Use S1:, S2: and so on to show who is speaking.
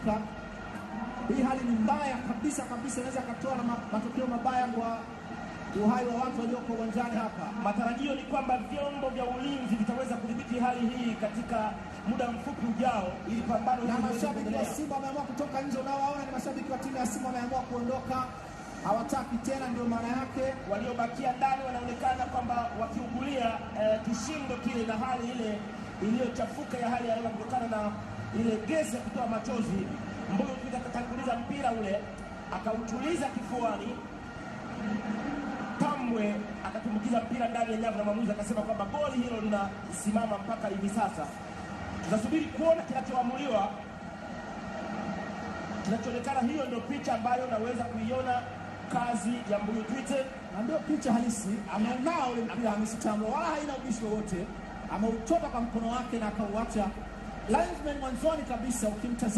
S1: kuchafuka. Hii hali ni mbaya kabisa, inaweza kutoa matokeo mabaya kwa uhai wa watu walioko uwanjani hapa.
S2: Matarajio ni kwamba vyombo vya ulinzi vitaweza kudhibiti hali hii katika muda mfupi ujao, ili pambano
S1: na mashabiki wa Simba wameamua kutoka nje. Unaowaona ni mashabiki wa timu ya Simba wameamua kuondoka, hawataki tena, ndio maana yake.
S2: Waliobakia ndani wanaonekana kwamba wakiugulia kishindo kile na hali ile iliyochafuka ya hali ya hewa kutokana na ile gesi ya kutoa machozi. Mbuyu akatanguliza mpira ule, akautuliza kifuani. Tambwe akatumbukiza mpira ndani ya nyavu na mwamuzi akasema kwamba goli hilo linasimama mpaka hivi sasa. Tunasubiri kuona kinachoamuliwa. Kinachoonekana hiyo ndio picha ambayo naweza kuiona kazi ya Mbuyu Twite,
S1: na ndio picha halisi. Ameunao ule mpira Hamisi Tambwe, wala haina ubishi wowote. Ameutoka kwa mkono wake na akauacha linesman mwanzoni kabisa ukimtazama.